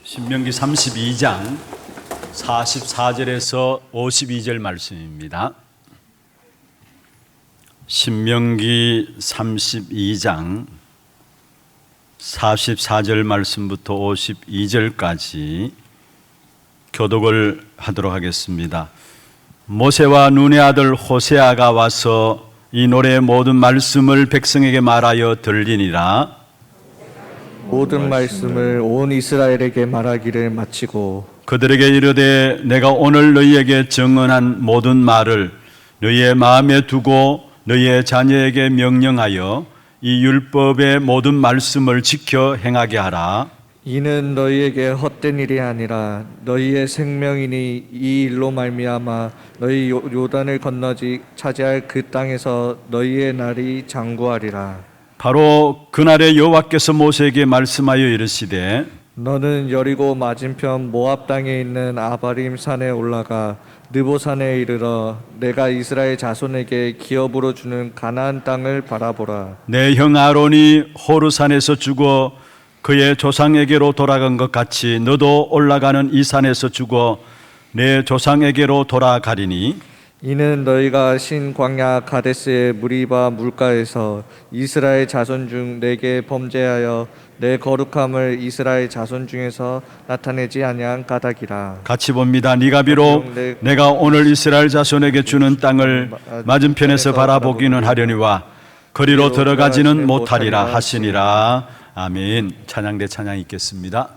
신명기 32장 44절에서 52절 말씀입니다. 신명기 32장 44절 말씀부터 52절까지 교독을 하도록 하겠습니다. 모세와 눈의 아들 호세아가 와서 이 노래의 모든 말씀을 백성에게 말하여 들리니라. 모든 말씀을 온 이스라엘에게 말하기를 마치고 그들에게 이르되 내가 오늘 너희에게 증언한 모든 말을 너희의 마음에 두고 너희의 자녀에게 명령하여 이 율법의 모든 말씀을 지켜 행하게 하라. 이는 너희에게 헛된 일이 아니라 너희의 생명이니 이 일로 말미암아 너희 요단을 건너지 차지할 그 땅에서 너희의 날이 장구하리라. 바로 그날에 여호와께서 모세에게 말씀하여 이르시되 너는 여리고 맞은편 모압 땅에 있는 아바림 산에 올라가 느보산에 이르러 내가 이스라엘 자손에게 기업으로 주는 가나안 땅을 바라보라. 내 형 아론이 호르산에서 죽어 그의 조상에게로 돌아간 것 같이 너도 올라가는 이 산에서 죽어 내 조상에게로 돌아가리니 이는 너희가 신 광야 가데스의 무리바 물가에서 이스라엘 자손 중 내게 범죄하여 내 거룩함을 이스라엘 자손 중에서 나타내지 아니한 까닭이라. 같이 봅니다. 네가 비록 내가 오늘 이스라엘 자손에게 주는 땅을 맞은편에서 바라보기는 하려니와 거리로 들어가지는 못하리라 하시니라. 아멘. 찬양대 찬양 있겠습니다.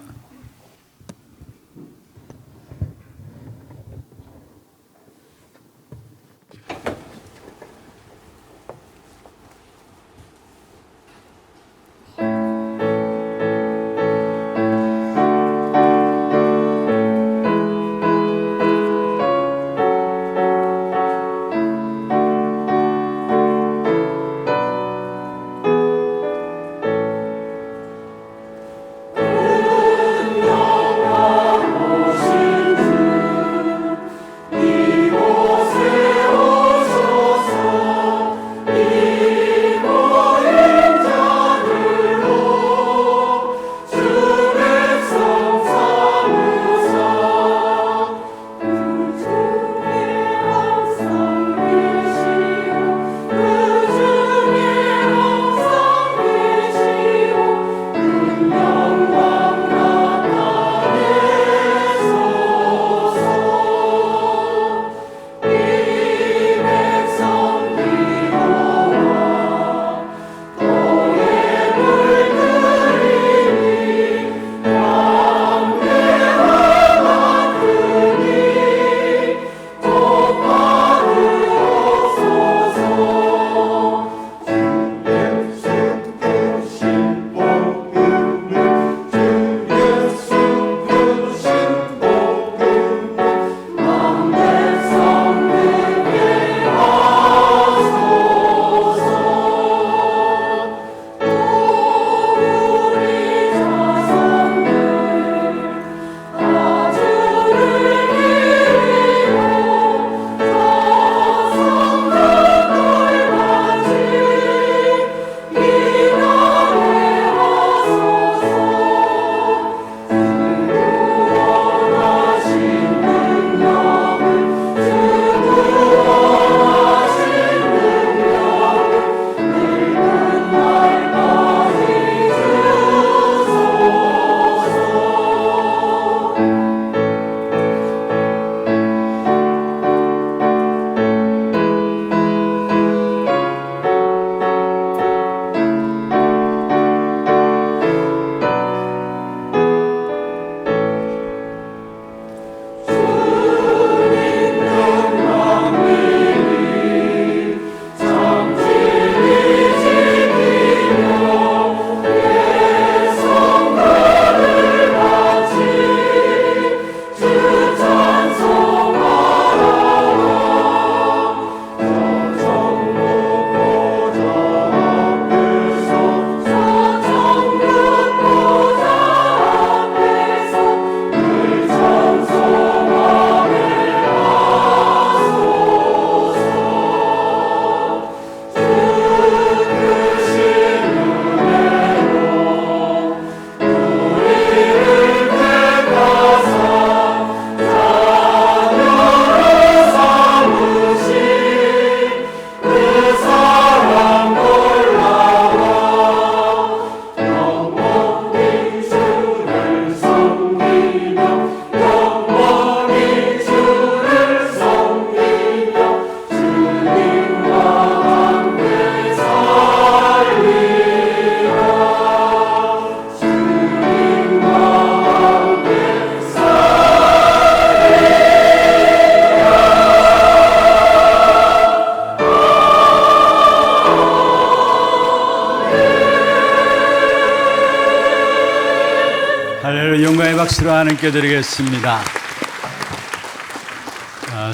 감사의 박수로 하나님께 드리겠습니다.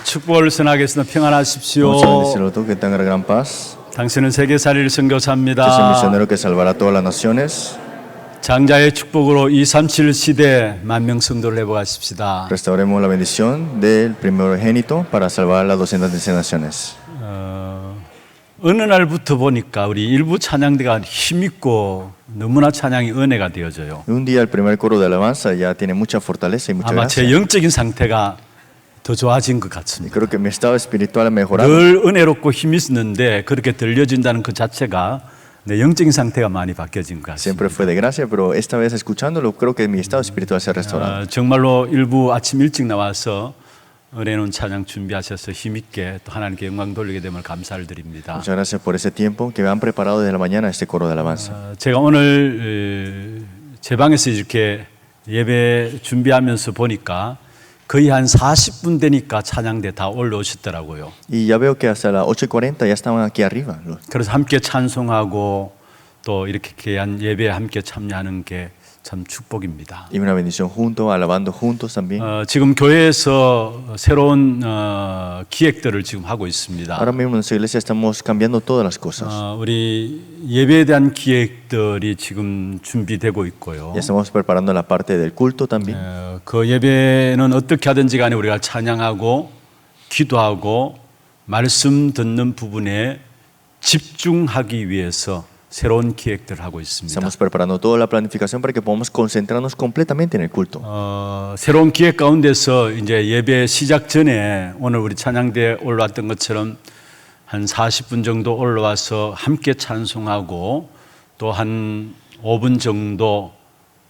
축복을 선하겠습니다. 평안하십시오. Vamos a bendecirlo tú, que tenga gran paz. 당신은 세계살이를 Yo soy 선교사입니다. misionero que salvará a todas las naciones. 장자의 축복으로 237 시대 만명 성도를 회복하십시다. Restauremos la bendición del primogénito para salvar las 216 naciones. 어느 날부터 보니까 우리 일부 찬양대가 힘있고 너무나 찬양이 은혜가 되어져요. Un día el primer coro de alabanza ya tiene mucha fortaleza y mucha 아마 제 gracia. 영적인 상태가 더 좋아진 것 Y 같습니다. creo que mi estado espiritual ha mejorado. 늘 은혜롭고 힘이 있는데 그렇게 들려진다는 그 자체가 내 영적인 상태가 많이 바뀌어진 것 같습니다. Siempre fue de gracia, pero esta vez escuchándolo creo que mi estado espiritual se ha restaurado. 정말로 일부 아침 일찍 나와서 은혜는 찬양 준비하셔서 힘있게 또 하나님께 영광 돌리게 됨을 감사를 드립니다. Muchas gracias por ese tiempo que han preparado desde la mañana este coro de alabanza. 제가 오늘 제 방에서 이렇게 예배 준비하면서 보니까 거의 한 40분 되니까 찬양대 다 올라오셨더라고요. Y ya veo que hasta las 8:40 ya estaban aquí arriba. 그래서 함께 찬송하고 또 이렇게 귀한 예배에 함께 참여하는 게 참 축복입니다. Y una bendición juntos, alabando juntos también. 지금 교회에서 새로운 기획들을 지금 하고 있습니다. Ahora mismo en nuestra iglesia estamos cambiando todas las cosas. 우리 예배에 대한 기획들이 지금 준비되고 있고요. Ya estamos preparando la parte del culto también. 그 예배는 어떻게 하든지 간에 우리가 찬양하고 기도하고 말씀 듣는 부분에 집중하기 위해서 새로운 기획들을 하고 있습니다. Estamos preparando toda la planificación para que podamos concentrarnos completamente en el culto. 새로운 기획 가운데서 이제 예배 시작 전에 오늘 우리 찬양대에 올라왔던 것처럼 한 40분 정도 올라와서 함께 찬송하고 또 한 5분 정도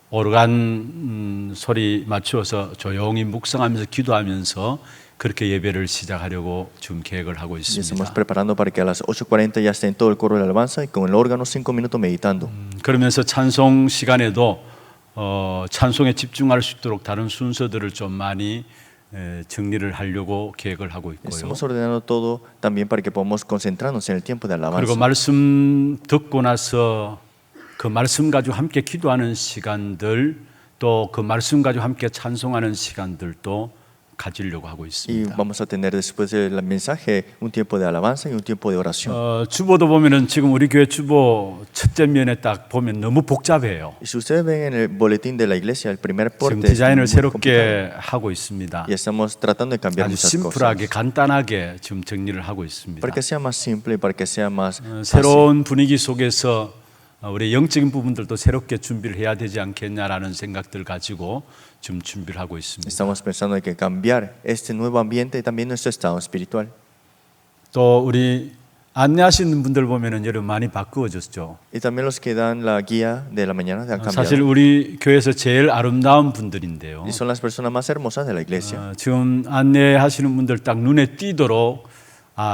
오르간 소리 맞추어서 조용히 묵상하면서 기도하면서 그렇게 예배를 시작하려고 지금 계획을 하고 Y estamos 있습니다. preparando para que a las 8:40 ya esté en todo el coro de alabanza y con el órgano 5 minutos meditando. 그러면서 찬송 시간에도 찬송에 집중할 수 있도록 다른 순서들을 좀 많이 정리를 하려고 계획을 하고 있고요. Estamos ordenando todo también para que podamos concentrarnos en el tiempo de 그리고 alabanza. 말씀 듣고 나서 그 말씀 가지고 함께 기도하는 시간들 또 그 말씀 가지고 함께 찬송하는 시간들도 가지려고 하고 Y 있습니다. vamos a tener después del mensaje un tiempo de alabanza y un tiempo de oración. 주보도 보면은 지금 우리 교회 주보 첫째 면에 딱 보면 너무 복잡해요. Y si ustedes ven en el boletín de la iglesia, el primer 지금 porte es 디자인을 muy 새롭게 complicado. 하고 있습니다. Y estamos tratando de cambiar 아주 muchas 심플하게 cosas 간단하게 지금 정리를 하고 있습니다. para que sea más simple y para que sea más fácil. 새로운 분위기 속에서 우리 영적인 부분들도 새롭게 준비를 해야 되지 않겠냐라는 생각들 가지고 지금 준비를 하고 있습니다. Estamos pensando en que cambiar este nuevo ambiente y también nuestro estado espiritual. 또 우리 안내하시는 분들 보면은 여러분 많이 바꾸어졌죠. Y también los que dan la guía de la mañana han 사실 cambiado. 우리 교회에서 제일 아름다운 분들인데요. Y son las personas más hermosas de la iglesia. 지금 안내하시는 분들 딱 눈에 띄도록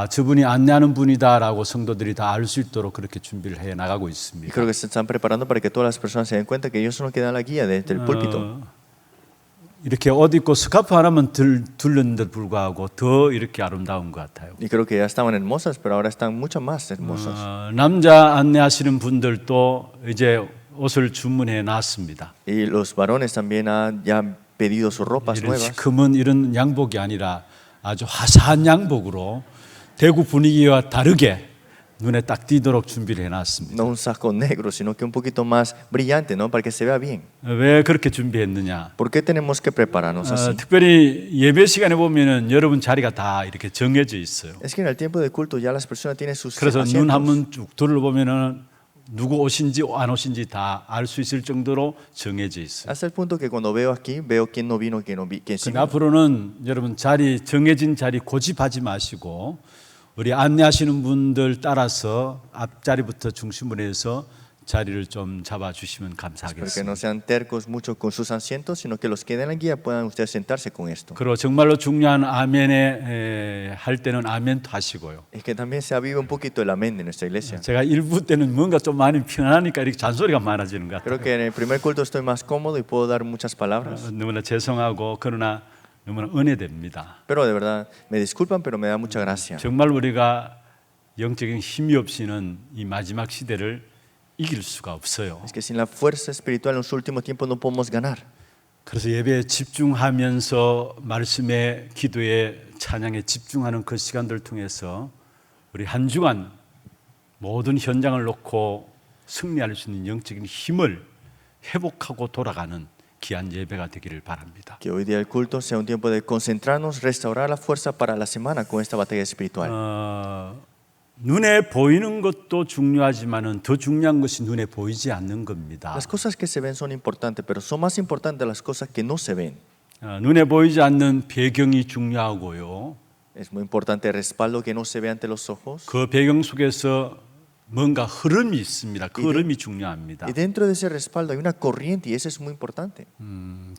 저분이 안내하는 분이다라고 성도들이 다 알 수 있도록 그렇게 준비를 해 나가고 Y 있습니다. creo que se están preparando para que todas las personas se den cuenta que ellos son los que dan la guía desde el púlpito. 이렇게 옷 입고 스카프 하나만 둘렀는데 불구하고 더 이렇게 아름다운 것 같아요. Y creo que ya estaban hermosas, pero ahora están mucho más hermosas. 남자 안내하시는 분들도 이제 옷을 주문해 놨습니다. Y los varones también han ya pedido sus ropas 이런 nuevas. 시커먼 이런 양복이 아니라 아주 화사한 양복으로 대구 분위기와 다르게 눈에 딱 띄도록 준비를 해놨습니다. No un saco negro, sino que un poquito más brillante, ¿no? Para que se vea bien. 왜 그렇게 준비했느냐? ¿Por qué tenemos que prepararnos así? 특별히 예배 시간에 보면은 여러분 자리가 다 이렇게 정해져 있어요. Es que en el tiempo de culto ya las personas tienen sus 그래서 눈 asientos. 한번 쭉 둘러보면은 누구 오신지 안 오신지 다 알 수 있을 정도로 정해져 있어요. Hasta el punto que cuando veo aquí, veo quién no vino, quién sí 그러니까 vino. 앞으로는 여러분 자리 정해진 자리 고집하지 마시고 우리 안내하시는 분들 따라서 앞자리부터 중심으로 해서 자리를 좀 잡아주시면 Para que 감사하겠습니다. no sean tercos mucho con sus asientos, sino que los que den la guía puedan ustedes sentarse con esto. 그리고 정말로 중요한 아멘에 할 때는 아멘도 하시고요. Es que también se avive un poquito el amén de nuestra iglesia. 제가 일부 때는 뭔가 좀 많이 편안하니까 이렇게 잔소리가 많아지는 것 같아요. Creo que en el primer culto estoy más cómodo y puedo dar muchas palabras. 너무나 죄송하고 그러나 너무나 은혜됩니다. Pero de verdad, me disculpan, pero me da mucha gracia. 정말 우리가 영적인 힘이 없이는 이 마지막 시대를 이길 수가 없어요. Es que sin la fuerza espiritual en los últimos tiempos no podemos ganar. 그래서 예배에 집중하면서 말씀에, 기도에, 찬양에 집중하는 그 시간들을 통해서 우리 한 주간 모든 현장을 놓고 승리할 수 있는 영적인 힘을 회복하고 돌아가는 귀한 예배가 되기를 바랍니다. Que hoy día el culto sea un tiempo de concentrarnos, restaurar la fuerza para la semana con esta batalla espiritual. 눈에 보이는 것도 중요하지만은 더 중요한 것이 눈에 보이지 않는 겁니다. Las cosas que se ven son importantes, pero son más importantes las cosas que no se ven. 눈에 보이지 않는 배경이 중요하고요. Es muy importante el respaldo que no se ve ante los ojos. 그 배경 속에서 뭔가 흐름이 있습니다. 그 흐름이 중요합니다. Y dentro de ese respaldo hay una corriente y eso es muy importante.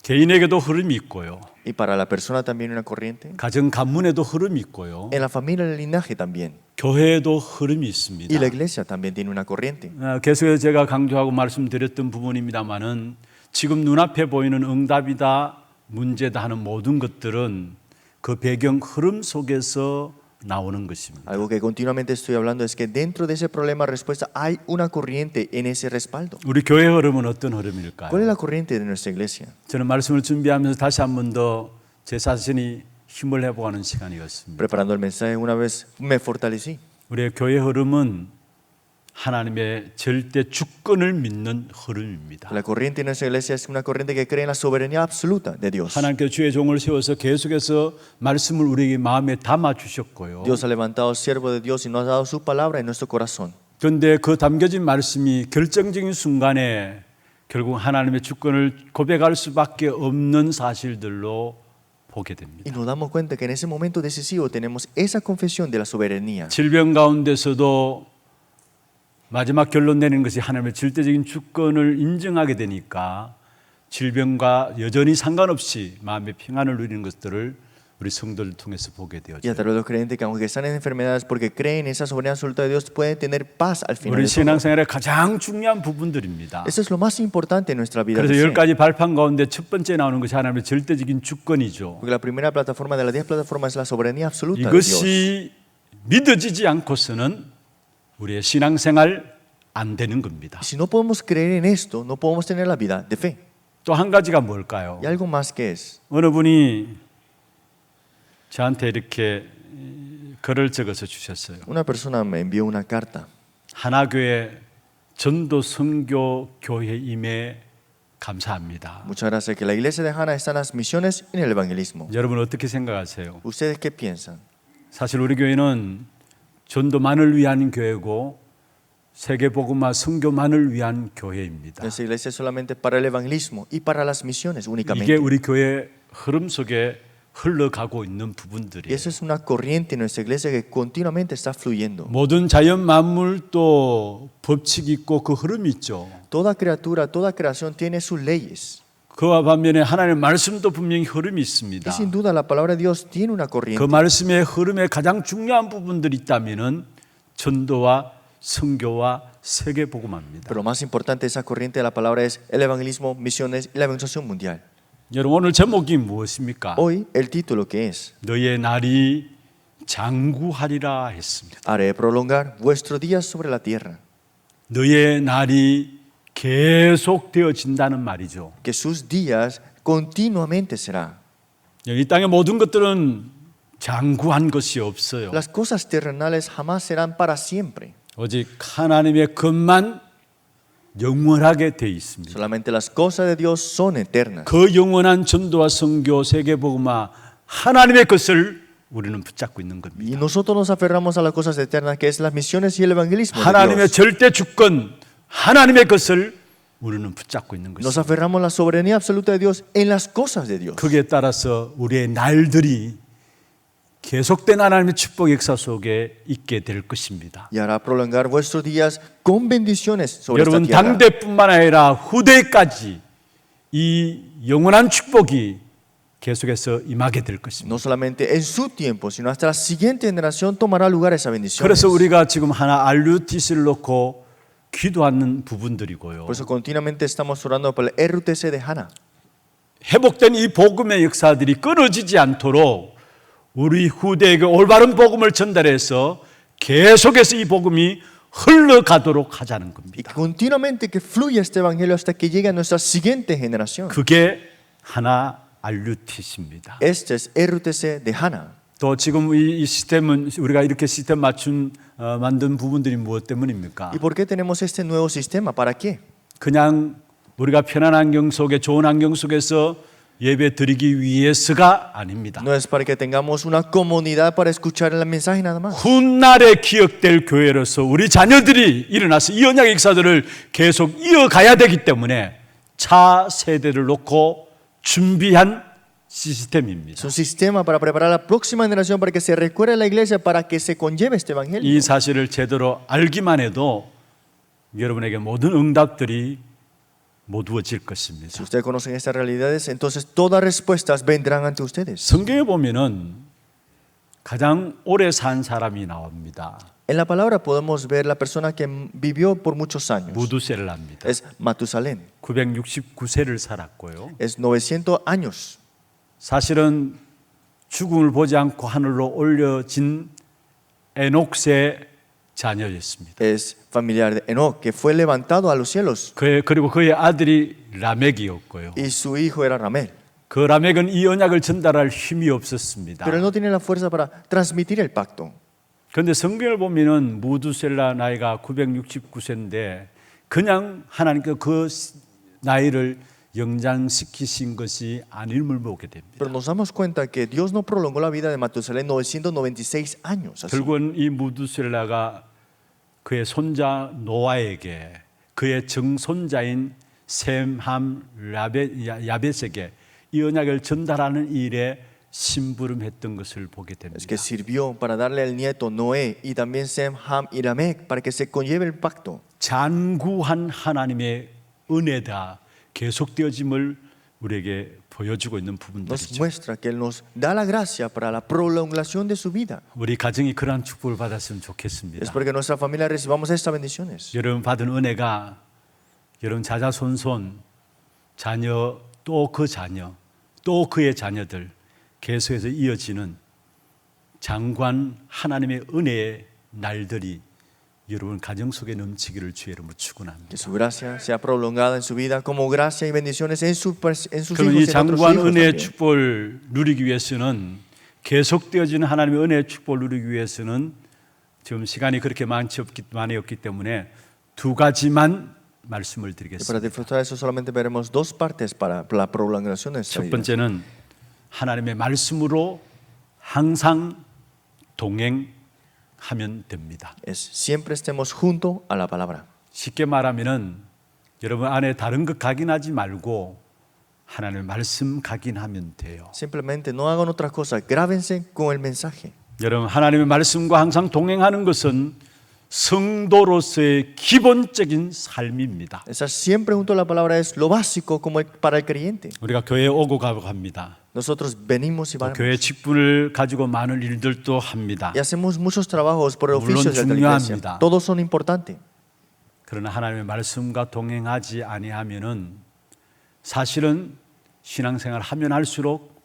개인에게도 흐름이 있고요. Y para la persona también una corriente. 가정 가문에도 흐름이 있고요. En la familia, en el linaje también. 교회에도 흐름이 있습니다. Y la iglesia también tiene una corriente. 계속해서 제가 강조하고 말씀드렸던 부분입니다만은 지금 눈앞에 보이는 응답이다, 문제다 하는 모든 것들은 그 배경 흐름 속에서 나오는 것입니다. Algo que continuamente estoy hablando es que dentro de ese problema respuesta hay una corriente en ese respaldo. 우리 교회 흐름은 어떤 흐름일까요? ¿Cuál es la corriente de nuestra iglesia? 저는 말씀을 준비하면서 다시 한 번 더 제 자신이 힘을 내보가는 시간이었습니다. Preparando el mensaje una vez me fortalecí. 우리의 교회 흐름은 하나님의 절대 주권을 믿는 흐름입니다. La corriente de nuestra iglesia es una corriente que cree en la soberanía absoluta de Dios. 하나님께서 주의 종을 세워서 계속해서 말씀을 우리에게 마음에 담아 주셨고요. Dios ha levantado siervo de Dios y nos ha dado su palabra en nuestro corazón. 그런데 그 담겨진 말씀이 결정적인 순간에 결국 하나님의 주권을 고백할 수밖에 없는 사실들로 보게 됩니다. Y nos damos cuenta que en ese momento decisivo tenemos esa confesión de la soberanía. 질병 가운데서도 마지막 결론 내리는 것이 하나님의 절대적인 주권을 인정하게 되니까 질병과 여전히 상관없이 마음의 평안을 누리는 것들을 우리 성도를 통해서 보게 Y 되었죠. a través de los creyentes que aunque están en enfermedades porque creen en esa soberanía absoluta de Dios pueden tener paz al final 우리 de todo. 신앙생활의 가장 중요한 부분들입니다. Eso es lo más importante en nuestra vida. 그래서 de 열 fe. 가지 발판 가운데 첫 번째 나오는 것이 하나님의 절대적인 주권이죠. Porque la primera plataforma de las 10 plataformas es la soberanía absoluta de Dios. 이것이 믿어지지 않고서는 우리의 신앙생활 안 되는 겁니다. Si no podemos creer en esto, no podemos tener la vida de fe. 또 한 가지가 뭘까요? Y algo más que es. 어느 분이 저한테 이렇게 글을 적어서 주셨어요. Una persona me envió una carta. 하나교회 전도 선교 교회 임에 감사합니다. Muchas gracias. Que la iglesia de Hana está en las misiones y en el evangelismo. 여러분 어떻게 생각하세요? ¿Ustedes qué piensan? 사실 우리 교회는 전도만을 위한 교회고 세계복음화 선교만을 위한 교회입니다. Nuestra iglesia es solamente para el evangelismo y para las misiones 이게 únicamente. 우리 교회 흐름 속에 흘러가고 있는 Y 부분들이에요. eso es una corriente en nuestra iglesia que continuamente está fluyendo. 모든 자연 만물도 법칙이 있고 그 흐름이 있죠. Toda criatura, toda creación tiene sus leyes. 그와 반면에 하나님의 말씀도 분명히 흐름이 있습니다. Y sin duda la palabra de Dios tiene una 그 corriente. 말씀의 흐름에 가장 중요한 부분들이 있다면은 전도와 선교와 세계 복음화입니다. Pero lo más importante de esa corriente de la palabra es el evangelismo, misiones y la evangelización mundial. 여러분 오늘 제목이 무엇입니까? Hoy el título que es 너의 날이 장구하리라 했습니다. Haré prolongar vuestros días sobre la tierra. 너의 날이 계속되어진다는 말이죠. Que sus días continuamente será. 이 땅의 모든 것들은 장구한 것이 없어요. Las cosas terrenales jamás serán para siempre. 오직 하나님의 것만 영원하게 돼 있습니다. Solamente las cosas de Dios son eternas. 그 영원한 전도와 선교, 세계복음화 하나님의 것을 우리는 붙잡고 있는 Y 겁니다. nosotros nos aferramos a las cosas eternas, que es las misiones y el evangelismo de 하나님의 Dios. 절대 주권, 하나님의 것을 우리는 붙잡고 있는 Nos 것입니다. aferramos a la soberanía absoluta de Dios en las cosas de Dios. 거기에 따라서 우리의 날들이 계속된 하나님의 축복 역사 속에 있게 될 것입니다. Y hará prolongar vuestros días con bendiciones sobre esta 여러분 tierra. 당대뿐만 아니라 후대까지 이 영원한 축복이 계속해서 임하게 될 것입니다. No solamente en su tiempo, sino hasta la siguiente generación tomará lugar esa bendición. 그래서 우리가 지금 하나 RUTC를 놓고 기도하는 부분들이고요. Por eso continuamente estamos orando por el RUTC de Hana. 회복된 이 복음의 역사들이 끊어지지 않도록 우리 후대에게 올바른 복음을 전달해서 계속해서 이 복음이 흘러가도록 하자는 Y 겁니다. continuamente que fluya este evangelio hasta que llegue a nuestra siguiente generación. 그게 하나 RUTC입니다. Este es RUTC de Hana. 또 지금 이 시스템은 우리가 이렇게 시스템 만든 부분들이 무엇 때문입니까? ¿Y por qué tenemos este nuevo sistema? ¿Para qué? 그냥 우리가 편한 환경 속에 좋은 환경 속에서 예배 드리기 위해서가 아닙니다. No es para que tengamos una comunidad para escuchar el mensaje nada más. 훗날에 기억될 교회로서 우리 자녀들이 일어나서 이 언약의 역사들을 계속 이어가야 되기 때문에 차 세대를 놓고 준비한 시스템입니다. Es un sistema para preparar a la próxima generación para que se recuerde a la iglesia para que se conlleve este evangelio. 이 사실을 제대로 알기만 해도 여러분에게 모든 응답들이 모두어질 Si 것입니다. ustedes conocen estas realidades, entonces todas respuestas vendrán ante ustedes. 성경에 보면은 가장 오래 산 사람이 나옵니다. En la palabra podemos ver la persona que vivió por muchos años. 무두셀라입니다. Es Matusalén. 969세를 살았고요. Es 900 años. 사실은 죽음을 보지 않고 하늘로 올려진 에녹의 자녀였습니다. Es familiar de Enoch, que fue levantado a los cielos. 그리고 그의 아들이 라멕이었고요. Y su hijo era Ramel. 그 라멕은 이 언약을 전달할 힘이 없었습니다. Pero él no tenía la fuerza para transmitir el pacto. 그런데 성경을 보면은 무두셀라 나이가 969세인데 그냥 하나님께 그 나이를 연장시키신 것이 아님을 보게 됩니다. Pero nos damos cuenta que Dios no prolongó la vida de Matusalén 996 años. Así. 결국은 이 무두셀라가 그의 손자 노아에게 그의 정손자인 셈함 야벳에게 이 언약을 전달하는 일에 심부름했던 것을 보게 Es 됩니다. que sirvió para darle al nieto Noé y también Sem, Ham y Lamec para que se conlleve el pacto. 잔구한 하나님의 은혜다 계속되어짐을 우리에게 보여주고 있는 Nos 부분들이죠. muestra que Él nos da la gracia para la prolongación de su vida. 우리 가정이 그러한 축복을 받았으면 Es 좋겠습니다. para que nuestra familia recibamos estas bendiciones. 여러분 받은 은혜가 여러분 자자손손 자녀 또 그 자녀 또 그의 자녀들 계속해서 이어지는 장관 하나님의 은혜의 날들이 여러분 가정 속에 넘치기를 주의 이름으로 축원합니다. Que su gracia sea prolongada en su vida como gracia y bendiciones en sus 그럼 이 hijos y en otros 장관 hijos 은혜의 también. 축복을 누리기 위해서는 계속되어지는 하나님의 은혜의 축복을 누리기 위해서는 지금 시간이 그렇게 많이 없기 때문에 두 가지만 말씀을 Y para 드리겠습니다. disfrutar de eso solamente veremos dos partes para la prolongación de esta 첫 vida. 번째는 하나님의 말씀으로 항상 동행하면 됩니다. Es siempre estemos junto a la palabra. 쉽게 말하면은 여러분 안에 다른 것 각인하지 말고 하나님의 말씀 각인하면 돼요. Simplemente no hagan otra cosa, grábense con el mensaje. 여러분 하나님의 말씀과 항상 동행하는 것은 성도로서의 기본적인 삶입니다. Estar siempre junto a la palabra es lo básico como para el creyente. 우리가 교회에 오고 가고 합니다. Nosotros venimos y 또 vamos. 교회 직분을 가지고 많은 일들도 합니다. Y hacemos muchos trabajos por 물론 oficios de la iglesia. 중요합니다. Todos son importantes. 그러나 하나님의 말씀과 동행하지 아니하면은 사실은 신앙생활 하면 할수록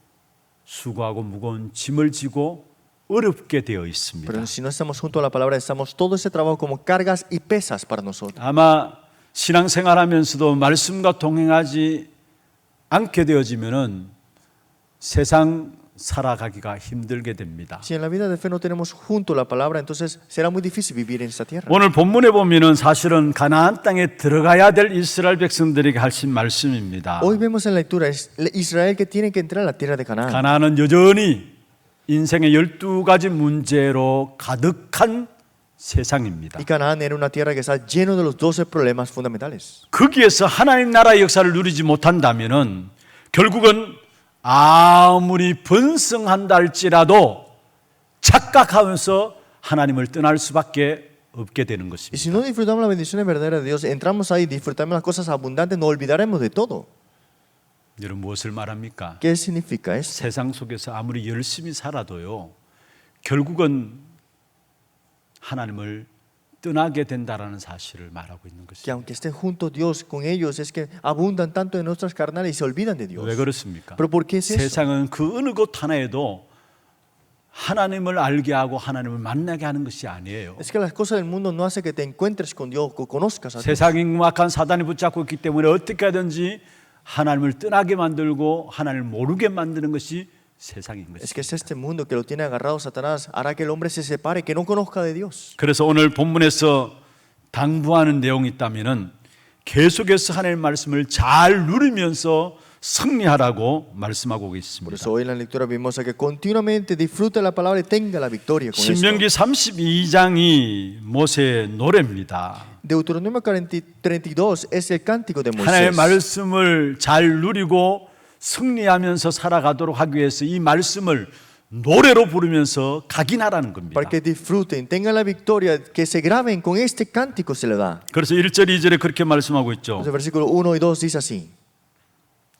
수고하고 무거운 짐을 지고 어렵게 되어 있습니다. Pero si no estamos junto a la palabra, estamos todo ese trabajo como cargas y pesas para nosotros. 아마 신앙생활하면서도 말씀과 동행하지 않게 되어지면은 세상 살아가기가 힘들게 됩니다. Si en la vida de fe no tenemos junto la palabra, entonces será muy difícil vivir en esta tierra. 오늘 본문에 보면은 사실은 가나안 땅에 들어가야 될 이스라엘 백성들에게 하신 말씀입니다. Hoy vemos en la lectura es Israel que tiene que entrar a la tierra de Canaán. 가나안은 여전히 인생의 12가지 문제로 가득한 세상입니다. Y Canaán era una tierra que está lleno de los 12 problemas fundamentales. 거기에서 하나님 나라의 역사를 누리지 못한다면은 결국은 아무리 번성한다 할지라도 착각하면서 하나님을 떠날 수밖에 없게 되는 Y si 것입니다. no disfrutamos las bendiciones verdaderas de Dios, entramos ahí, disfrutamos las cosas abundantes, nos olvidaremos de todo. 여러분 무엇을 말합니까? ¿Qué significa eso? 세상 속에서 아무리 열심히 살아도요. 결국은 하나님을 떠나게 된다라는 사실을 말하고 있는 Que 것입니다. aunque esté junto Dios con ellos, es que abundan tanto en nuestras carnales y se olvidan de Dios. 왜 그렇습니까? ¿Pero por qué es eso? 세상은 그 어느 것 하나에도 하나님을 알게 하고 하나님을 만나게 하는 것이 아니에요. Es que las cosas del mundo no hace que te encuentres con Dios, que conozcas a Dios. 세상이 음악한 사단이 붙잡고 있기 때문에 어떻게 하든지 하나님을 떠나게 만들고 하나님을 모르게 만드는 것이 세상인 Es 것입니다. que es este mundo que lo tiene agarrado Satanás, hará que el hombre se separe, que no conozca de Dios. 그래서 오늘 본문에서 당부하는 내용이 있다면은 계속해서 하나님의 말씀을 잘 누리면서 승리하라고 말씀하고 Por 있습니다. eso hoy en la lectura vimos a que continuamente disfrute la palabra y tenga la victoria con esto. 신명기 32장이 모세의 노래입니다. Deuteronomio 32 es el cántico de 하나님의 Moisés. 말씀을 잘 누리고 승리하면서 살아가도록 하기 위해서 이 말씀을 노래로 부르면서 각인하라는 겁니다. Para que disfruten, tengan la victoria, que se graben con este cántico se le da. 그래서 1절, 2절에 그렇게 말씀하고 있죠. Entonces, versículo 1 y 2 dice así.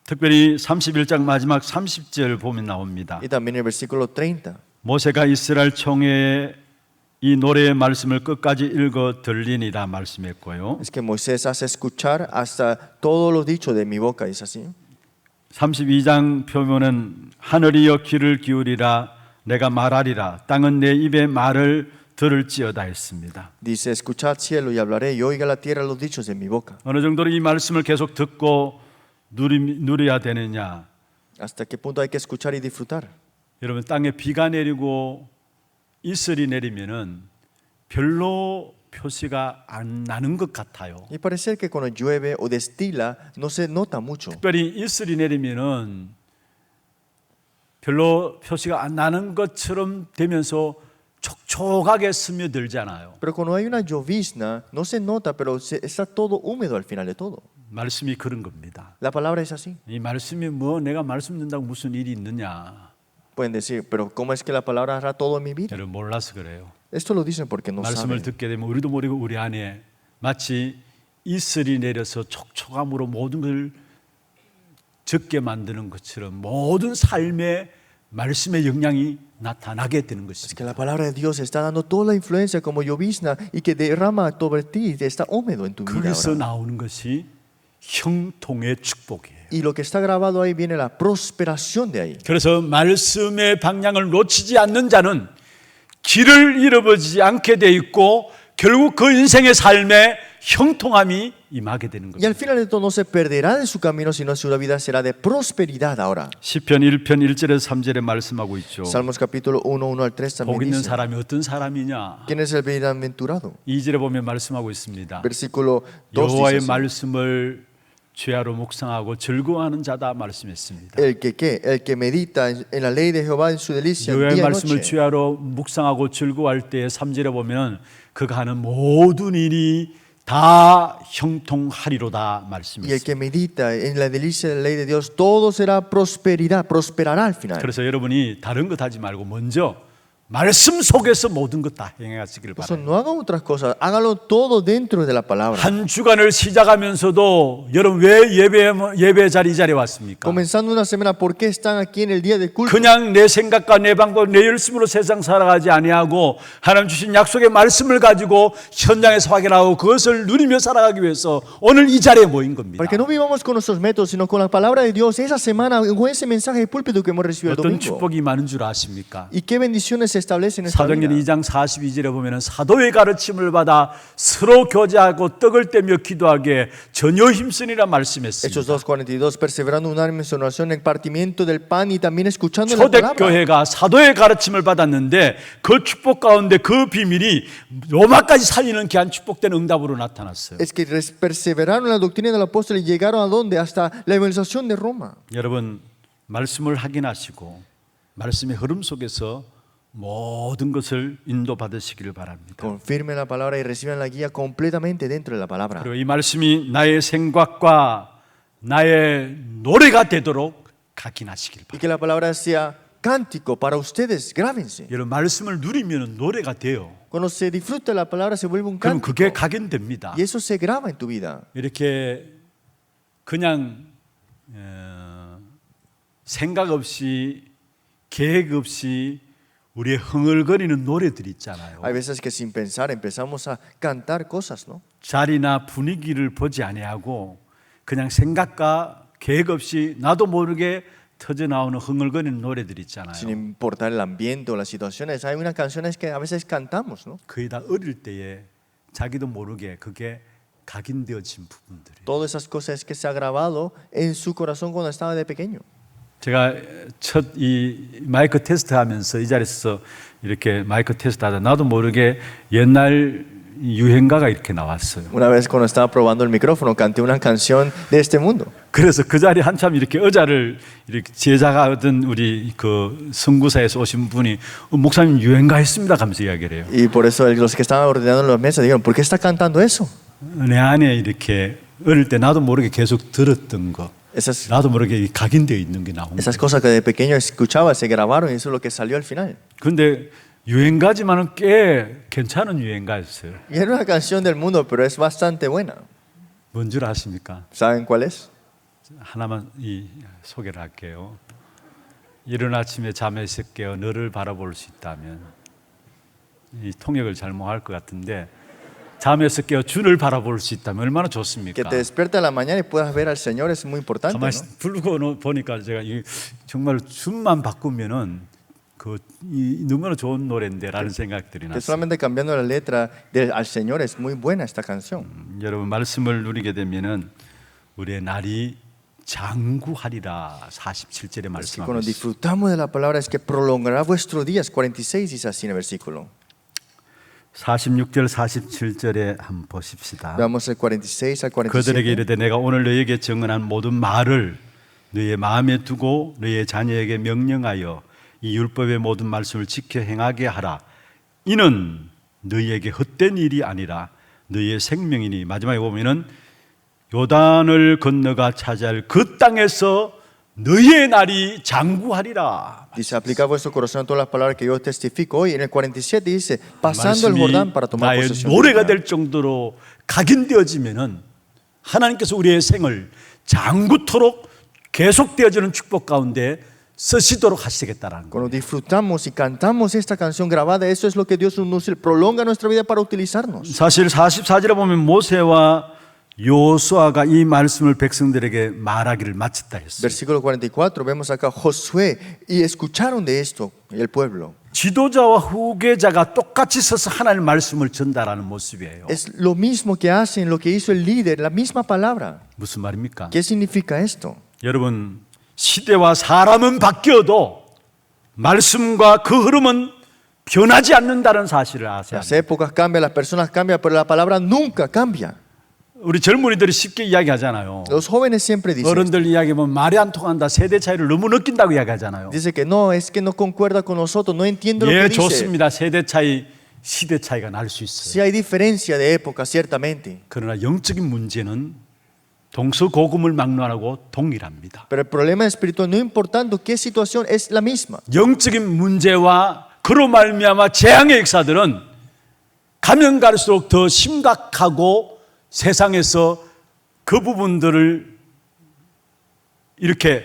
특별히 31장 마지막 30절 보면 나옵니다. Y también el versículo 30. 모세가 이스라엘 총회에 이 노래의 말씀을 끝까지 읽어 들리니라 말씀했고요. Es que Moisés hace escuchar hasta todo lo dicho de mi boca, dice así. 32장 표면은 하늘이여 귀를 기울이라 내가 말하리라 땅은 내 입의 말을 들을지어다 했습니다. Dice, escuchad cielo y hablaré y oiga la tierra los dichos de mi boca. 어느 정도로 이 말씀을 계속 듣고 누려야 되느냐? ¿Hasta qué punto hay que escuchar y disfrutar? 여러분 땅에 비가 내리고 이슬이 내리면은 별로 표시가 안 나는 것 같아요. Y parece que cuando llueve o destila no se nota mucho. 특별히 이슬이 내리면은 별로 표시가 안 나는 것처럼 되면서 촉촉하게 스며들잖아요. Pero cuando hay una llovizna no se nota, pero está todo húmedo al final de todo. 말씀이 그런 겁니다. La palabra es así. 이 말씀이 뭐 내가 말씀 듣는다고 무슨 일이 있느냐? Pueden decir, pero ¿cómo es que la palabra hará todo en mi vida? 여러분 몰라서 그래요. Esto lo dicen porque no 말씀을 saben. 듣게 되면 우리도 모르고 우리 안에 마치 이슬이 내려서 촉촉함으로 모든 걸 적게 만드는 것처럼 모든 삶에 말씀의 영향이 나타나게 되는 Es 것입니다. que la palabra de Dios está dando toda la influencia como llovizna y que derrama sobre ti y está húmedo en tu vida. 거기서 ahora. 나오는 것이 형통의 축복이에요. Y lo que está grabado ahí viene la prosperación de ahí. 그래서 말씀의 방향을 놓치지 않는 자는 길을 잃어버리지 않게 돼 있고 결국 그 인생의 삶에 형통함이 임하게 되는 Y al 겁니다. final de todo no se perderá de su camino, sino su vida será de prosperidad ahora. 시편 1편 1절에서 3절에 말씀하고 있죠. Salmos capítulo 1, 1 al 3 también 복 있는 dice. 사람이 어떤 사람이냐? ¿Quién es el bienaventurado? 2절에 보면 말씀하고 있습니다. Versículo 2 여호와의 dice así. 말씀을 죄하로 묵상하고 즐거워하는 자다 말씀했습니다. El que medita en la ley de Jehová en su delicia 여호와의 día y 말씀을 noche. 죄하로 묵상하고 즐거워할 때 3절에 보면 그가 하는 모든 일이 다 형통하리로다 Y el 말씀했습니다. que medita en la delicia de la ley de Dios, todo será prosperidad, prosperará al final. 그래서 여러분이 다른 것 하지 말고 먼저 말씀 속에서 모든 것 다 행하시길 Por eso 바랍니다. no hagan otras cosas, háganlo todo dentro de la palabra. 한 주간을 시작하면서도 여러분 왜 예배 자리 이 자리에 왔습니까? Comenzando una semana, ¿por qué están aquí en el día de culto? 그냥 내 생각과 내 방법, 내 열심으로 세상 살아가지 아니하고 하나님 주신 약속의 말씀을 가지고 현장에서 확인하고 그것을 누리며 살아가기 위해서 오늘 이 자리에 모인 겁니다. Para que no vivamos con nuestros métodos, sino con la palabra de Dios, esa semana, con ese mensaje de púlpito que hemos recibido el 어떤 domingo. 축복이 많은 줄 아십니까? ¿Y qué bendiciones se establecen en esta 사도행전 vida? 2장 42절에 보면 사도의 가르침을 받아 서로 교제하고 떡을 떼며 기도하기에 전혀 힘쓰니라 Hechos 말씀했습니다. 2:42, perseverando unánimes en oración, en partimiento del pan y también escuchando la palabra. 초대교회가 사도의 가르침을 받았는데 그 축복 가운데 그 비밀이 로마까지 살리는 귀한 축복된 응답으로 나타났어요. Es que perseveraron en la doctrina del apóstol y llegaron a donde? Hasta la evangelización de Roma. 여러분 말씀을 확인하시고 말씀의 흐름 속에서 모든 것을 인도받으시기를 바랍니다. Confirmen la palabra y reciban la guía completamente dentro de la palabra. 그리고 이 말씀이 나의 생각과 나의 노래가 되도록 각인하시길 Y 바랍니다. que la palabra sea cántico para ustedes, grábense. 여러분 말씀을 누리면 노래가 돼요. Cuando se disfruta la palabra se vuelve un 그럼 cántico. 그게 각인됩니다. Y eso se graba en tu vida. 이렇게 그냥 생각 없이 계획 없이 우리의 흥얼거리는 노래들 있잖아요. Hay veces que sin pensar empezamos a cantar cosas, ¿no? 자리나 분위기를 보지 아니하고 그냥 생각과 계획 없이 나도 모르게 터져 나오는 흥얼거리는 노래들 있잖아요. Sin importar el ambiente o las situaciones. Hay unas canciones que a veces cantamos, ¿no? 거의 다 어릴 때에 자기도 모르게 그게 각인되어진 부분들이. Todas esas cosas que se ha grabado en su corazón cuando estaba de pequeño. 제가 첫 이 마이크 테스트 하면서 이 자리에서 이렇게 마이크 테스트 하다 나도 모르게 옛날 유행가가 이렇게 나왔어요. Una vez cuando estaba probando el micrófono canté una canción de este mundo. 그래서 그 자리에 한참 이렇게 의자를 이렇게 제자가 하던 우리 그 선구사에서 오신 분이 목사님 유행가 했습니다 하면서 이야기를 해요. Y por eso los que estaban ordenando en las mesas dijeron, ¿por qué está cantando eso? 내 안에 이렇게 어릴 때 나도 모르게 계속 들었던 거, Esas, 나도 모르게 각인되어 있는 게 나온 esas 거예요. cosas que de pequeño escuchaba se grabaron y eso es lo que salió al final. 근데 유행가지만은 꽤 괜찮은 유행가였어요. Y era una canción del mundo, pero es bastante buena. 뭔 줄 아십니까? ¿Saben cuál es? 하나만 소개를 할게요. 이른 아침에 잠에서 깨어 너를 바라볼 수 있다면, 이 통역을 잘못할 것 같은데 잠에서 깨어 주를 바라볼 수 있다면 얼마나 좋습니까? Que te despierta a la mañana y puedas ver al Señor es muy importante, 가만히 ¿no? 부르고 보니까 제가 정말 춤만 바꾸면은 너무나 좋은 노래인데라는 생각들이 Que 났어요. solamente cambiando la letra al Señor es muy buena esta canción. 여러분 말씀을 누리게 되면은 우리의 날이 장구하리라 47절에 Y 말씀하고 cuando 있어요. disfrutamos de la palabra es que prolongará vuestros días. 46 dice así en el versículo. 46절 47절에 한번 보십시다. Veamos el 46 al 그들에게 47. 이르되 내가 오늘 너에게 증언한 모든 말을 너의 마음에 두고 너의 자녀에게 명령하여 이 율법의 모든 말씀을 지켜 행하게 하라. 이는 너희에게 헛된 일이 아니라 너희의 생명이니. 마지막에 보면은 요단을 건너가 차지할 그 땅에서 너희의 날이 장구하리라. Dice, aplica vuestro corazón a todas las palabras que yo testifico hoy. En el 47 dice, pasando el 말씀이 Jordán para tomar 나의 posesión. 노래가 de la tierra. 될 정도로 각인되어지면은 하나님께서 우리의 생을 장구토록 계속되어지는 축복 가운데 쓰시도록 하시겠다라는 거예요. Cuando disfrutamos y cantamos esta canción grabada, eso es lo que Dios nos prolonga nuestra vida para utilizarnos. 사실 44절에 보면 모세와 요수아가 이 말씀을 백성들에게 말하기를 마쳤다 했어요. Versículo 44, vemos acá Josué y escucharon de esto el pueblo. 지도자와 후계자가 똑같이 서서 하나님의 말씀을 전달하는 모습이에요. Es lo mismo que hacen, lo que hizo el líder, la misma palabra. 무슨 말입니까? ¿Qué significa esto? 여러분, 시대와 사람은 바뀌어도 말씀과 그 흐름은 변하지 않는다는 사실을 아세요. Las épocas cambian, las personas cambian, pero la palabra nunca cambia. 우리 젊은이들이 쉽게 이야기하잖아요. Los jóvenes siempre dicen, 어른들 이야기하면 말이 안 통한다, 세대 차이를 너무 느낀다고 이야기하잖아요. dice que no, es que no concuerda con nosotros, no entiende lo 예, que dice. 좋습니다. 세대 차이, 시대 차이가 날 수 있어요. Sí hay diferencia de época, ciertamente. 그러나 영적인 문제는 동서고금을 막론하고 동일합니다. Pero el problema espiritual, no importando qué situación, es la misma. 영적인 문제와 그로 말미암아 재앙의 역사들은 가면 갈수록 더 심각하고 세상에서 그 부분들을 이렇게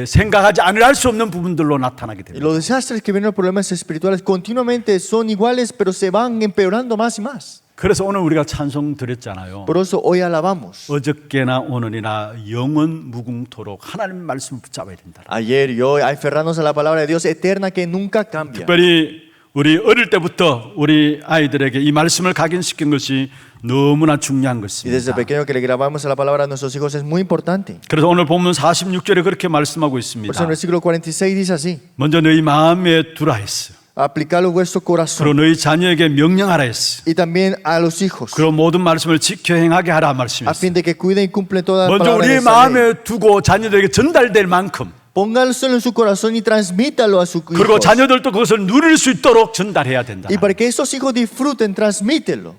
생각하지 않을 수 없는 부분들로 나타나게 Y 됩니다. los desastres que vienen los problemas espirituales continuamente son iguales, pero se van empeorando más y más. 그래서 오늘 우리가 찬송 드렸잖아요. Por eso hoy alabamos. 어저께나 오늘이나 영원 무궁토록 하나님 말씀을 붙잡아야 된다. Ayer y hoy, aferrarnos a la palabra de Dios eterna que nunca cambia. 특별히 우리 어릴 때부터 우리 아이들에게 이 말씀을 각인시킨 것이 너무나 중요한 Y desde 것입니다. pequeño que le grabamos a la palabra a nuestros hijos es muy importante. 그래서 오늘 본문 46절에 그렇게 말씀하고 Por eso en 있습니다. el versículo 46 dice así: 먼저 너희 마음에 두라 했어. aplicarlo a vuestro 그리고 corazón 너희 자녀에게 명령하라 했어. y también a los hijos, 그리고 모든 말씀을 지켜 행하게 하라 a fin 말씀했어요. de que cuiden y cumplen todas las 먼저 palabras de 우리의 esta ley. 마음에 두고 자녀들에게 전달될 만큼 Póngalo en su corazón y transmítalo a sus 그리고 hijos. 자녀들도 그것을 누릴 수 있도록 전달해야 된다. Y para que esos hijos disfruten, transmítelo.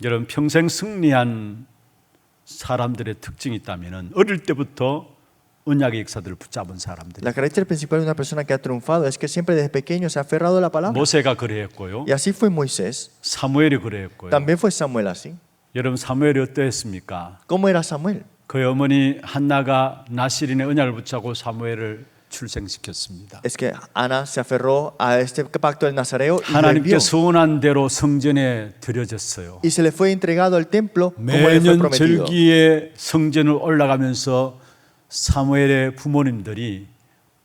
여러분 평생 승리한 사람들의 특징이 있다면 어릴 때부터 언약의 역사들을 붙잡은 사람들. La característica principal de una persona que ha triunfado es que siempre desde pequeño se ha aferrado a la palabra. 모세가 그래했고요. Y así fue Moisés, 사무엘이 그래했고요. también fue Samuel así. 여러분 사무엘이 어떠했습니까? ¿Cómo era Samuel? 그의 어머니 한나가 나실인의 언약을 붙잡고 사무엘을 출생시켰습니다. Es que Ana se aferró a este pacto del Nazareo y lo 하나님께 envió. 서원한 대로 성전에 드려졌어요. Y se le fue entregado al templo como le fue 매년 prometido. 절기에 성전을 올라가면서 사무엘의 부모님들이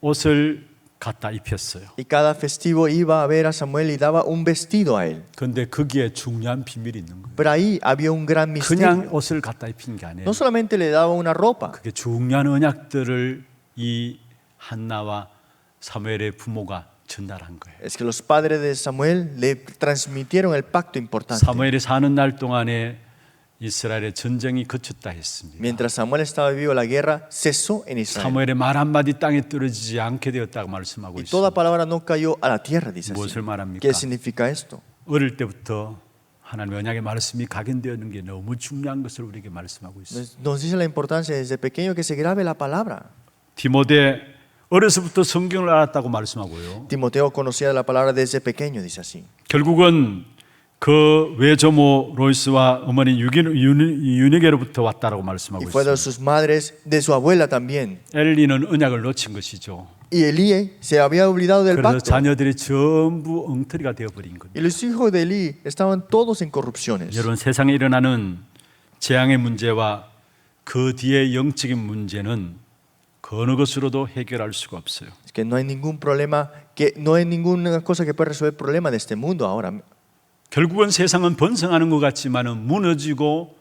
옷을 갖다 입혔어요. Y cada festivo iba a ver a Samuel y daba un vestido a él. 그런데 거기에 중요한 비밀이 있는 거예요. Pero ahí había un gran 그냥 misterio. 옷을 갖다 입힌 게 아니에요. No solamente le daba una ropa, 그게 중요한 언약들을 이 한나와 사무엘의 부모가 전달한 거예요. es que los padres de Samuel le transmitieron el pacto importante. 사무엘이 사는 날 동안에 이스라엘의 전쟁이 그쳤다 했습니다. Mientras Samuel estaba vivo, la guerra cesó en Israel. 사무엘의 말 한마디 땅에 떨어지지 않게 되었다고 말씀하고 Y toda 있습니다. palabra no cayó a la tierra, dice así. 무엇을 말합니까? ¿Qué significa esto? 어릴 때부터 하나님의 언약의 말씀이 각인되는 게 너무 중요한 것을 우리에게 말씀하고 있습니다. Nos dice la importancia desde pequeño que se grabe la palabra. 디모데 어려서부터 성경을 알았다고 말씀하고요. Timoteo conocía la palabra desde pequeño, dice así. 결국은 그 외조모 로이스와 어머니 유니게로부터 왔다라고 말씀하고 Y fue de 있습니다. sus madres, de su abuela también. 엘리는 언약을 놓친 것이죠. Y Elí se había olvidado del 그래서 pacto. 자녀들이 전부 엉터리가 되어버린 겁니다. Y los hijos de Elí estaban todos en corrupciones. 여러분, 세상에 일어나는 재앙의 문제와 그 뒤에 영적인 문제는 그 어느 것으로도 해결할 수가 없어요. Es que no hay ningún problema, que no hay ninguna cosa que pueda resolver el problema de este mundo ahora. 결국은 세상은 번성하는 것 같지만은 무너지고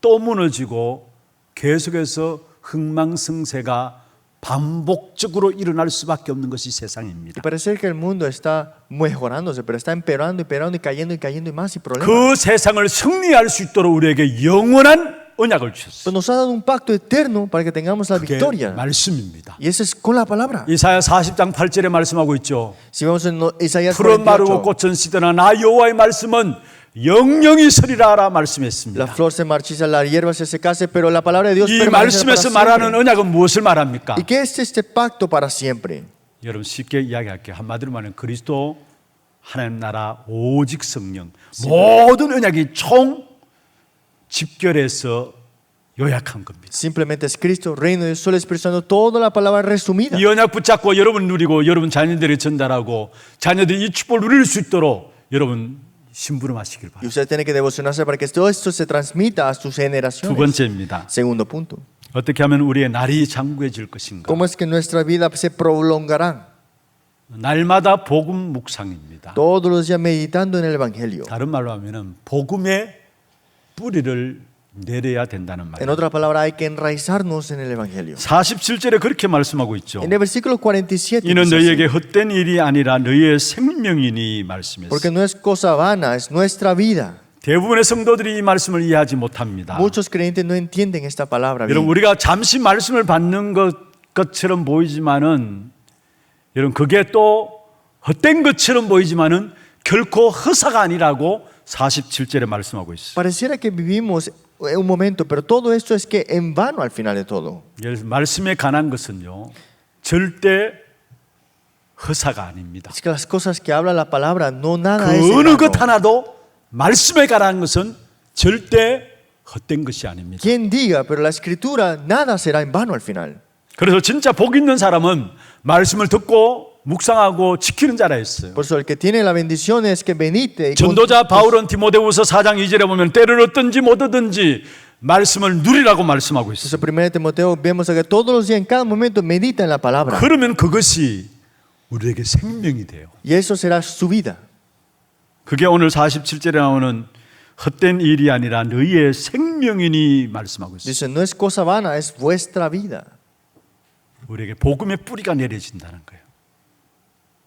또 무너지고 계속해서 흥망성쇠가 반복적으로 일어날 수밖에 없는 것이 세상입니다. Y parece que el mundo está mejorándose, pero está empeorando, empeorando y cayendo y más y problemas. 그 세상을 승리할 수 있도록 우리에게 영원한 언약을 주셨어요. Pero nos ha dado un pacto eterno para que tengamos la 그게 victoria. 말씀입니다. Y eso es con la palabra. 이사야 40장 8절에 말씀하고 있죠. Si vamos en Isaías 푸른 마르고 48, 꽃은 시드나 나 여호와의 말씀은 영영이 서리라라 la 말씀했습니다. flor se marchita, la hierba se secase, pero la palabra de Dios 이 permanece para 말씀에서 말하는 siempre. 언약은 무엇을 말합니까? ¿Y qué es este pacto para siempre? 여러분 쉽게 이야기할게요. 한마디로 말하면 그리스도 하나님 나라 오직 성령 모든 언약이 총 집결해서 요약한 겁니다. Simplemente es Cristo, reino de Dios, solo Espíritu Santo, toda la palabra resumida. 이 언약 붙잡고 여러분 누리고 여러분 자녀들이 전달하고 자녀들이 이 축복을 누릴 수 있도록 여러분 심부름하시길 Y 바랍니다. usted tiene que devocionarse para que todo esto se transmita a sus 두 generaciones. 번째입니다. Segundo punto. 어떻게 하면 우리의 날이 장구해질 것인가? ¿Cómo es que nuestra vida se prolongará? 날마다 복음 묵상입니다. Todos los días meditando en el Evangelio. 다른 말로 하면은 복음의 뿌리를 내려야 된다는 En 말이에요. otra palabra, hay que enraizarnos en el Evangelio. 47절에 그렇게 말씀하고 있죠. En el versículo 47 이는 dice así, 너희에게 헛된 일이 아니라 너희의 생명이니 말씀했어요. porque no es cosa vana, es nuestra vida. 대부분의 성도들이 이 말씀을 이해하지 못합니다. Muchos creyentes no entienden esta palabra bien. 여러분 우리가 잠시 말씀을 받는 것처럼 보이지만은 여러분 그게 또 헛된 것처럼 보이지만은 결코 허사가 아니라고 47절에 말씀하고 있어요. Pareciera que vivimos un momento, pero todo esto es que en vano al final de todo. 말씀에 관한 것은요 절대 허사가 아닙니다. Es que las cosas que habla la palabra no nada es 그 en 어느 vano. 것 하나도 말씀에 관한 것은 절대 헛된 것이 아닙니다. Quien diga, pero la escritura nada será en vano al final. 그래서 진짜 복 있는 사람은 말씀을 듣고 묵상하고 지키는 자라 했어요. Por eso el que tiene la bendición es que benite. Y 전도자 바울은 디모데후서 4장 2절에 보면 때를 얻든지 못 얻든지 말씀을 누리라고 말씀하고 있어요. Entonces, 1 Timoteo, vemos que todos los días, en cada momento, medita en la palabra. 그러면 그것이 우리에게 생명이 돼요. Y eso será su vida. 그게 오늘 47절에 나오는 헛된 일이 아니라 너희의 생명이니 말씀하고 있어요. Dice, no es cosa vana, es vuestra vida. 우리에게 복음의 뿌리가 내려진다는 거예요.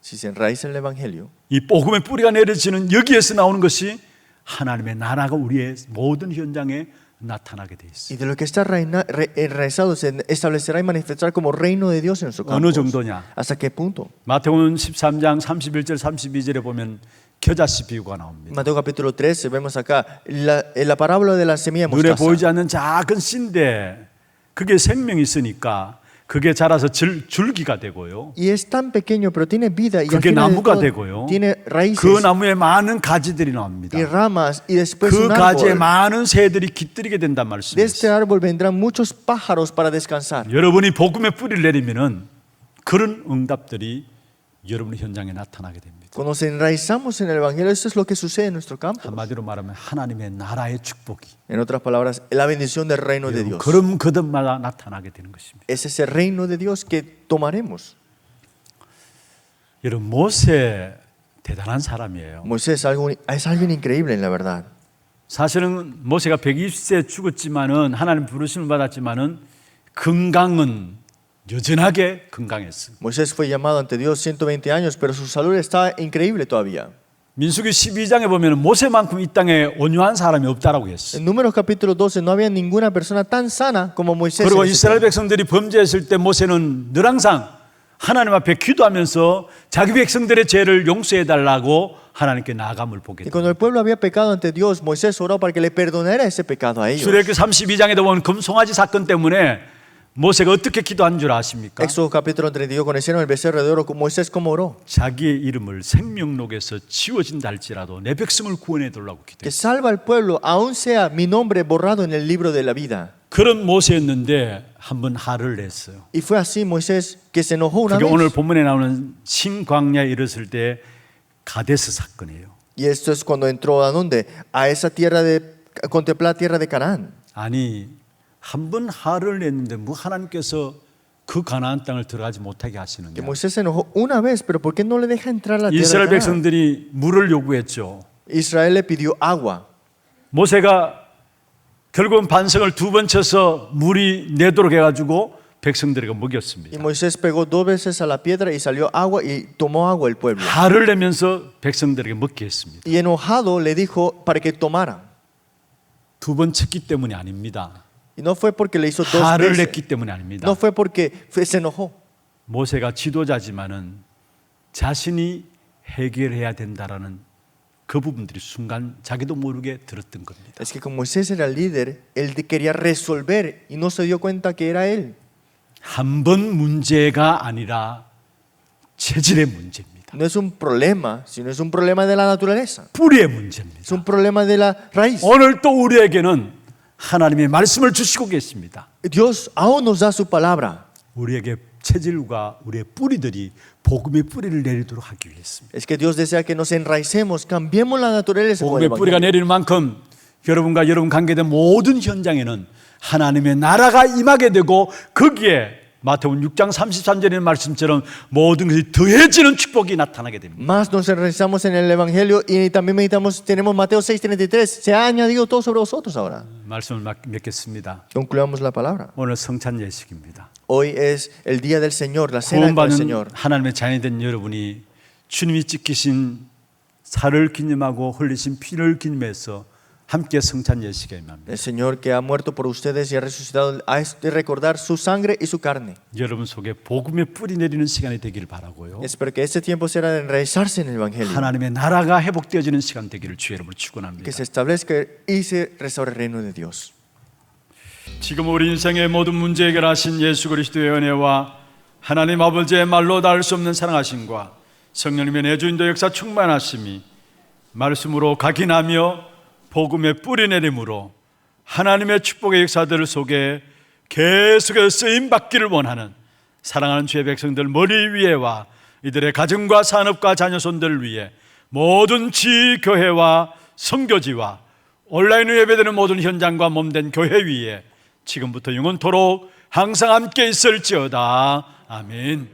Si se enraiza el Evangelio, 이 복음의 뿌리가 내려지는 여기에서 나오는 것이 하나님의 나라가 우리의 모든 현장에 나타나게 돼 y 있어요. de lo que está enraizado se establecerá y manifestará como reino de Dios en su 어느 campo. 정도냐? ¿Hasta qué punto? 마태복음 13장 31절 32절에 보면 겨자씨 비유가 나옵니다. Mateo capítulo 13, vemos acá la parábola de la semilla 눈에 mostaza. 보이지 않는 작은 씨인데 그게 생명이 있으니까 그게 자라서 줄기가 되고요. Y es tan pequeño, pero tiene vida y al 그게 final de 나무가 todo, 되고요. tiene raíces 그 나무에 많은 가지들이 나옵니다. y ramas y después 그 un 가지에 árbol. 많은 새들이 깃들이게 된단 De este 말씀이에요. árbol vendrán muchos pájaros para descansar. 여러분이 복음의 뿌리를 내리면은 그런 응답들이 여러분의 현장에 나타나게 됩니다. Cuando nos enraizamos en el Evangelio, eso es lo que sucede en nuestro campo. 한마디로 말하면 하나님의 나라의 축복이 En otras palabras, la bendición del reino de Dios. 그럼 그들마다 나타나게 되는 것입니다. Es ese reino de Dios que tomaremos. 여러분 모세 대단한 사람이에요. Moisés es alguien increíble en la verdad. 사실은 모세가 120세 죽었지만은 하나님 부르심을 받았지만은 건강은 여전하게 건강했어요. Moisés fue llamado ante Dios 120 años, pero su salud estaba increíble todavía. 민수기 12장에 보면 모세만큼 이 땅에 온유한 사람이 없다라고 했어요. En Números capítulo 12 no había ninguna persona tan sana como Moisés. 그리고 en ese 이스라엘 tiempo. 백성들이 범죄했을 때 모세는 늘 항상 하나님 앞에 기도하면서 자기 백성들의 죄를 용서해 달라고 하나님께 나아감을 보게 Y 됩니다. cuando el pueblo había pecado ante Dios, Moisés oró para que le perdonara ese pecado a ellos. 출애굽기 32장에도 보면 금송아지 사건 때문에 모세가 어떻게 기도한 줄 아십니까? Éxodo capítulo 32, cuando hicieron el becerro de oro, Moisés cómo oró. 자기의 이름을 생명록에서 지워진다 할지라도 내 백성을 구원해 달라고 Que 기도했어요. salva al pueblo, aun sea mi nombre borrado en el libro de la vida. 그런 모세였는데 한번 화를 냈어요. Y fue así Moisés que se enojó una 그게 오늘 vez. 본문에 나오는 신광야에 이르렀을 때 가데스 사건이에요. Y esto es cuando entró a dónde? A esa tierra de contemplar tierra de Canaán. 아니 한 번 화를 냈는데 뭐 하나님께서 그 가나안 땅을 들어가지 못하게 Que 하시느냐? Moisés se enojó una vez, pero ¿por qué no le deja entrar a la tierra 이스라엘 de Canaán? 백성들이 물을 요구했죠. Israel le pidió agua. 모세가 결국은 반석을 두 번 쳐서 물이 내도록 해가지고 백성들에게 Y 먹였습니다. Moisés pegó 2 veces a la piedra y salió agua y tomó agua el pueblo. 화를 내면서 백성들에게 먹게 했습니다. Y enojado le dijo para que tomara. 두 번 쳤기 때문이 아닙니다. Y no fue porque le hizo 2 화를 veces. 냈기 때문이 아닙니다. No fue porque se enojó. 모세가 지도자지만은 자신이 해결해야 된다라는 그 부분들이 순간 자기도 모르게 들었던 겁니다. Es que como Moisés era el líder, él quería resolver y no se dio cuenta que era él. 한 번 문제가 아니라 체질의 문제입니다. No es un problema, sino es un problema de la naturaleza. 뿌리의 문제입니다. Es un problema de la raíz. 오늘 또 우리에게는 하나님의 말씀을 주시고 계십니다. Dios aún nos da su palabra. 우리에게 체질과 우리의 뿌리들이 복음의 뿌리를 내리도록 하기 위해서입니다. Es que Dios desea que nos enraicemos, cambiemos la naturaleza con el 복음의 뿌리가 evangelio. 내리는 만큼 여러분과 여러분 관계된 모든 현장에는 하나님의 나라가 임하게 되고 거기에 마태복음 6장 33절의 말씀처럼 모든 것이 더해지는 축복이 나타나게 됩니다. Más nos enraizamos en el evangelio y también meditamos, tenemos Mateo 6:33, se ha añadido todo sobre vosotros ahora. 말씀을 맺겠습니다. Concluamos la palabra. 오늘 성찬 예식입니다. Hoy es el día del Señor, la cena del 구원받은 Señor. 하나님의 자녀된 여러분이 주님이 지키신 살을 기념하고 흘리신 피를 기념해서 함께 성찬 예식에 임합니다. El Señor que ha muerto por ustedes y ha resucitado, ha de recordar su sangre y su carne. 여러분 속에 복음의 뿌리 내리는 시간이 되기를 바라고요. Espero que este tiempo sea de enraizarse en el evangelio, 하나님의 나라가 회복되어지는 시간 되기를 주 여러분을 축원합니다. que se establezca y se restaure el reino de Dios. 지금 우리 인생의 모든 문제 해결하신 예수 그리스도의 은혜와 하나님 아버지의 말로 닿을 수 없는 사랑하심과 성령님의 내주인도 역사 충만하심이 말씀으로 각인하며 복음의 뿌리 내림으로 하나님의 축복의 역사들 속에 계속해서 쓰임 받기를 원하는 사랑하는 주의 백성들 머리 위에와 이들의 가정과 산업과 자녀손들을 위해 모든 지교회와 선교지와 온라인으로 예배되는 모든 현장과 몸된 교회 위에 지금부터 영원토록 항상 함께 있을지어다. 아멘.